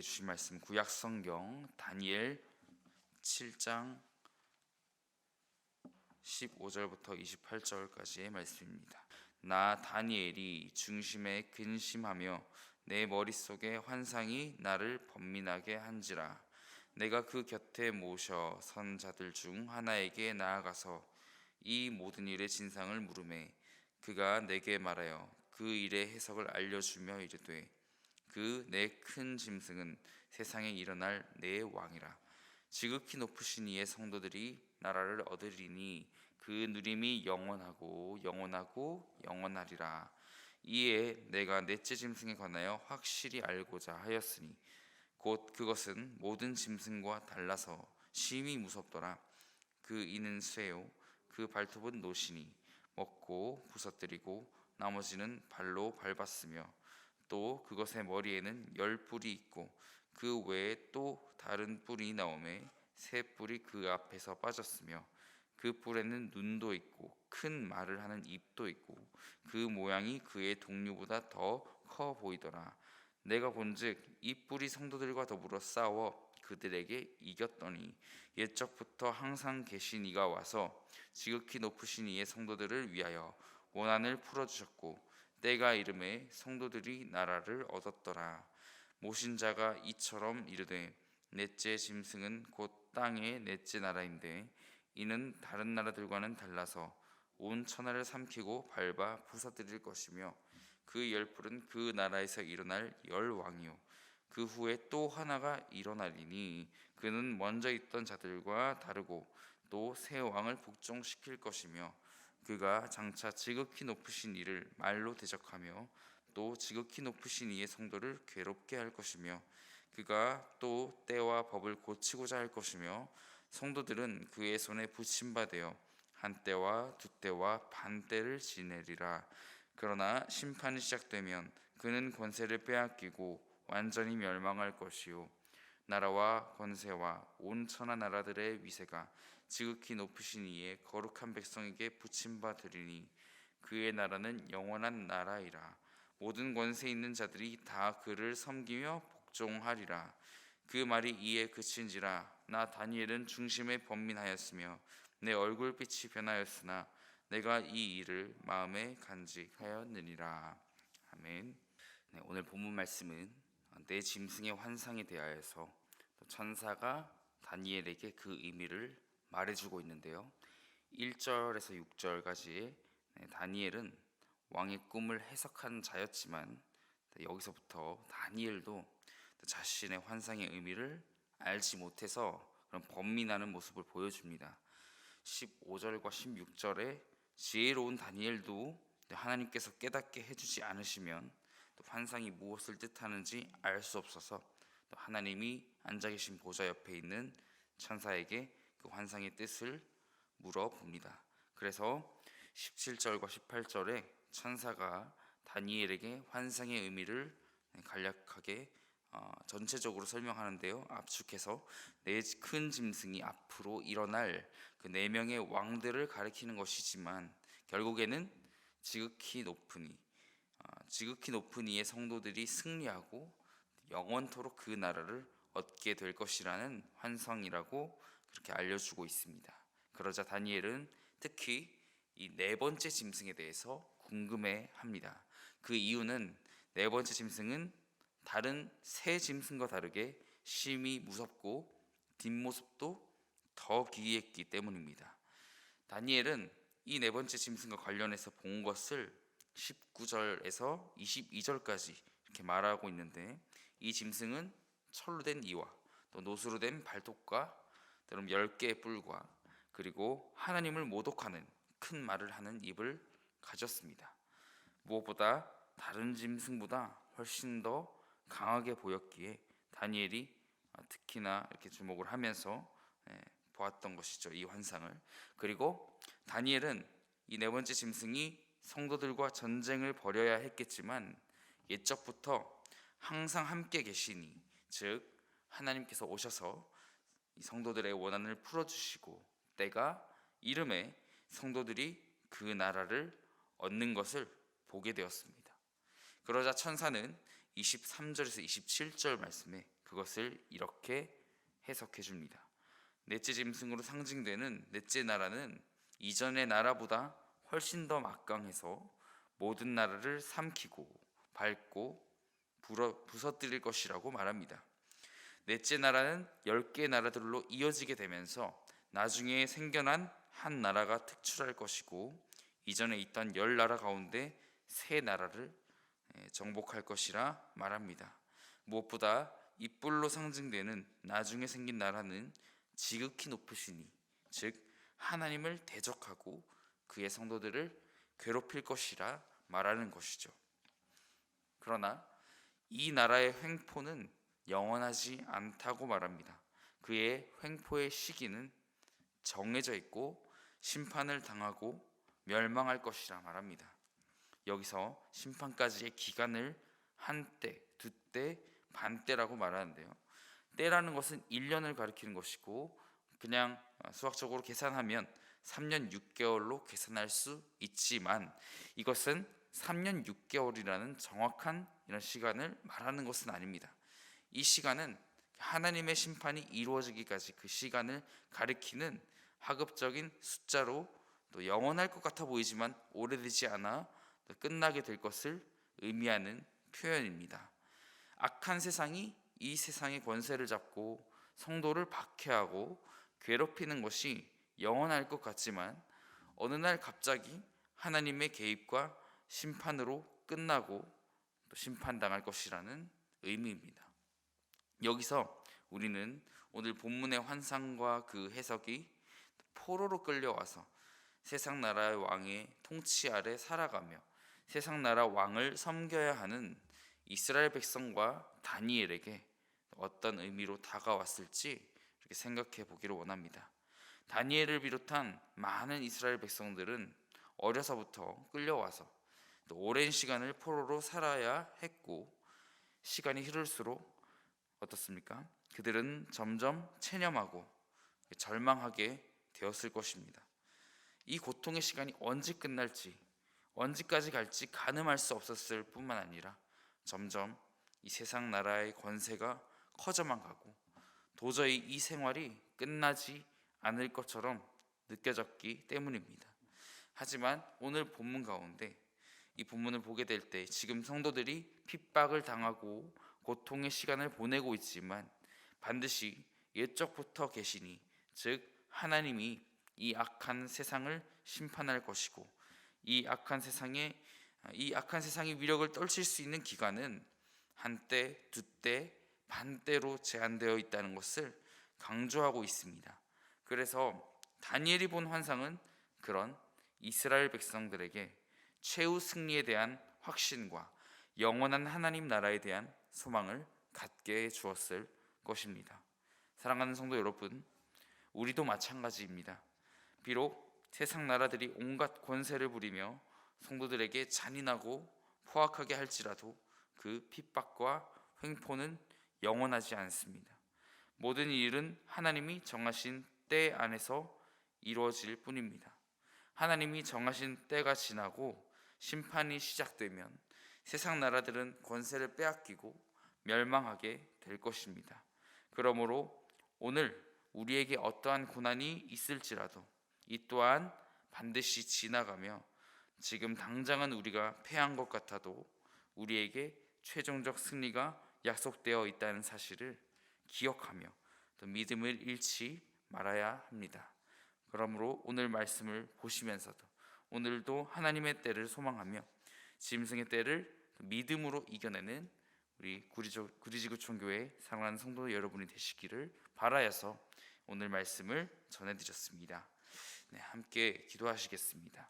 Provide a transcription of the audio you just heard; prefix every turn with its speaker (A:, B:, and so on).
A: 우리에게 주신 말씀 구약성경 다니엘 7장 15절부터 28절까지의 말씀입니다. 나 다니엘이 중심에 근심하며 내 머릿속에 환상이 나를 번민하게 한지라. 내가 그 곁에 모셔 선 자들 중 하나에게 나아가서 이 모든 일의 진상을 물으매 그가 내게 말하여 그 일의 해석을 알려주며 이르되 그 내 큰 짐승은 세상에 일어날 내 왕이라. 지극히 높으신 이의 성도들이 나라를 얻으리니 그 누림이 영원하고 영원하고 영원하리라. 이에 내가 넷째 짐승에 관하여 확실히 알고자 하였으니 곧 그것은 모든 짐승과 달라서 심히 무섭더라. 그 이는 쇠요 그 발톱은 노시니 먹고 부서뜨리고 나머지는 발로 밟았으며 또 그것의 머리에는 10뿔이 있고 그 외에 또 다른 뿔이 나오매 세 뿔이 그 앞에서 빠졌으며 그 뿔에는 눈도 있고 큰 말을 하는 입도 있고 그 모양이 그의 동류보다 더 커 보이더라. 내가 본즉 이 뿔이 성도들과 더불어 싸워 그들에게 이겼더니 옛적부터 항상 계신 이가 와서 지극히 높으신 이의 성도들을 위하여 원한을 풀어주셨고 때가 이름에 성도들이 나라를 얻었더라. 모신 자가 이처럼 이르되 넷째 짐승은 곧 땅의 넷째 나라인데 이는 다른 나라들과는 달라서 온 천하를 삼키고 밟아 부서뜨릴 것이며 그 열풀은 그 나라에서 일어날 열 왕이요 그 후에 또 하나가 일어나리니 그는 먼저 있던 자들과 다르고 또 새 왕을 복종시킬 것이며 그가 장차 지극히 높으신 이를 말로 대적하며 또 지극히 높으신 이의 성도를 괴롭게 할 것이며 그가 또 때와 법을 고치고자 할 것이며 성도들은 그의 손에 붙임받아 한 때와 두 때와 반 때를 지내리라. 그러나 심판이 시작되면 그는 권세를 빼앗기고 완전히 멸망할 것이요 나라와 권세와 온 천하 나라들의 위세가 지극히 높으신 이의 거룩한 백성에게 붙임받으리니 그의 나라는 영원한 나라이라. 모든 권세 있는 자들이 다 그를 섬기며 복종하리라. 그 말이 이에 그친지라. 나 다니엘은 중심에 번민하였으며 내 얼굴빛이 변하였으나 내가 이 일을 마음에 간직하였느니라. 아멘. 네, 오늘 본문 말씀은 내 짐승의 환상에 대하여서 천사가 다니엘에게 그 의미를 말해주고 있는데요. 1절에서 6절까지 다니엘은 왕의 꿈을 해석한 자였지만 여기서부터 다니엘도 자신의 환상의 의미를 알지 못해서 그런 번민하는 모습을 보여줍니다. 15절과 16절에 지혜로운 다니엘도 하나님께서 깨닫게 해주지 않으시면 또 환상이 무엇을 뜻하는지 알 수 없어서 또 하나님이 앉아 계신 보좌 옆에 있는 천사에게 그 환상의 뜻을 물어봅니다. 그래서 17절과 18절에 천사가 다니엘에게 환상의 의미를 간략하게 전체적으로 설명하는데요. 압축해서 네 큰 짐승이 앞으로 일어날 그 네 명의 왕들을 가리키는 것이지만 결국에는 지극히 높은 이의 성도들이 승리하고 영원토록 그 나라를 얻게 될 것이라는 환상이라고 그렇게 알려주고 있습니다. 그러자 다니엘은 특히 이 네 번째 짐승에 대해서 궁금해합니다. 그 이유는 네 번째 짐승은 다른 세 짐승과 다르게 심히 무섭고 뒷모습도 더 기이했기 때문입니다. 다니엘은 이 네 번째 짐승과 관련해서 본 것을 19절에서 22절까지 이렇게 말하고 있는데 이 짐승은 철로 된 이와 또 노수로 된 발톱과 10개의 뿔과 그리고 하나님을 모독하는 큰 말을 하는 입을 가졌습니다. 무엇보다 다른 짐승보다 훨씬 더 강하게 보였기에 다니엘이 특히나 이렇게 주목을 하면서 보았던 것이죠, 이 환상을. 그리고 다니엘은 이 네 번째 짐승이 성도들과 전쟁을 벌여야 했겠지만 옛적부터 항상 함께 계시니, 즉 하나님께서 오셔서 이 성도들의 원한을 풀어주시고 때가 이름에 성도들이 그 나라를 얻는 것을 보게 되었습니다. 그러자 천사는 23절에서 27절 말씀에 그것을 이렇게 해석해 줍니다. 넷째 짐승으로 상징되는 넷째 나라는 이전의 나라보다 훨씬 더 막강해서 모든 나라를 삼키고 밟고 부서뜨릴 것이라고 말합니다. 넷째 나라는 10개의 나라들로 이어지게 되면서 나중에 생겨난 한 나라가 특출할 것이고, 이전에 있던 10나라 가운데 3나라를 정복할 것이라 말합니다. 무엇보다 이 뿔로 상징되는 나중에 생긴 나라는 지극히 높으시니, 즉 하나님을 대적하고 그의 성도들을 괴롭힐 것이라 말하는 것이죠. 그러나 이 나라의 횡포는 영원하지 않다고 말합니다. 그의 횡포의 시기는 정해져 있고 심판을 당하고 멸망할 것이라 말합니다. 여기서 심판까지의 기간을 한때, 두때, 반때라고 말하는데요. 때라는 것은 1년을 가리키는 것이고, 그냥 수학적으로 계산하면 3년 6개월로 계산할 수 있지만, 이것은 3년 6개월이라는 정확한 이런 시간을 말하는 것은 아닙니다. 이 시간은 하나님의 심판이 이루어지기까지 그 시간을 가리키는 하급적인 숫자로, 또 영원할 것 같아 보이지만 오래되지 않아 또 끝나게 될 것을 의미하는 표현입니다. 악한 세상이 이 세상의 권세를 잡고 성도를 박해하고 괴롭히는 것이 영원할 것 같지만, 어느 날 갑자기 하나님의 개입과 심판으로 끝나고 또 심판당할 것이라는 의미입니다. 여기서 우리는 오늘 본문의 환상과 그 해석이 포로로 끌려와서 세상 나라의 왕의 통치 아래 살아가며 세상 나라 왕을 섬겨야 하는 이스라엘 백성과 다니엘에게 어떤 의미로 다가왔을지 이렇게 생각해 보기를 원합니다. 다니엘을 비롯한 많은 이스라엘 백성들은 어려서부터 끌려와서 또 오랜 시간을 포로로 살아야 했고, 시간이 흐를수록 어떻습니까? 그들은 점점 체념하고 절망하게 되었을 것입니다. 이 고통의 시간이 언제 끝날지, 언제까지 갈지 가늠할 수 없었을 뿐만 아니라 점점 이 세상 나라의 권세가 커져만 가고 도저히 이 생활이 끝나지 않을 것처럼 느껴졌기 때문입니다. 하지만 오늘 본문 가운데 이 본문을 보게 될 때 지금 성도들이 핍박을 당하고 고통의 시간을 보내고 있지만 반드시 옛적부터 계시니, 즉 하나님이 이 악한 세상을 심판할 것이고, 이 악한 세상이 위력을 떨칠 수 있는 기간은 한때, 두때, 반때로 제한되어 있다는 것을 강조하고 있습니다. 그래서 다니엘이 본 환상은 그런 이스라엘 백성들에게 최후 승리에 대한 확신과 영원한 하나님 나라에 대한 소망을 갖게 해 주었을 것입니다. 사랑하는 성도 여러분, 우리도 마찬가지입니다. 비록 세상 나라들이 온갖 권세를 부리며 성도들에게 잔인하고 포악하게 할지라도 그 핍박과 횡포는 영원하지 않습니다. 모든 일은 하나님이 정하신 때 안에서 이루어질 뿐입니다. 하나님이 정하신 때가 지나고 심판이 시작되면 세상 나라들은 권세를 빼앗기고 멸망하게 될 것입니다. 그러므로 오늘 우리에게 어떠한 고난이 있을지라도 이 또한 반드시 지나가며 지금 당장은 우리가 패한 것 같아도 우리에게 최종적 승리가 약속되어 있다는 사실을 기억하며 또 믿음을 잃지 말아야 합니다. 그러므로 오늘 말씀을 보시면서도 오늘도 하나님의 때를 소망하며 짐승의 때를 믿음으로 이겨내는 우리 구리지구촌교회 사랑하는 성도 여러분이 되시기를 바라여서 오늘 말씀을 전해드렸습니다. 함께 기도하시겠습니다.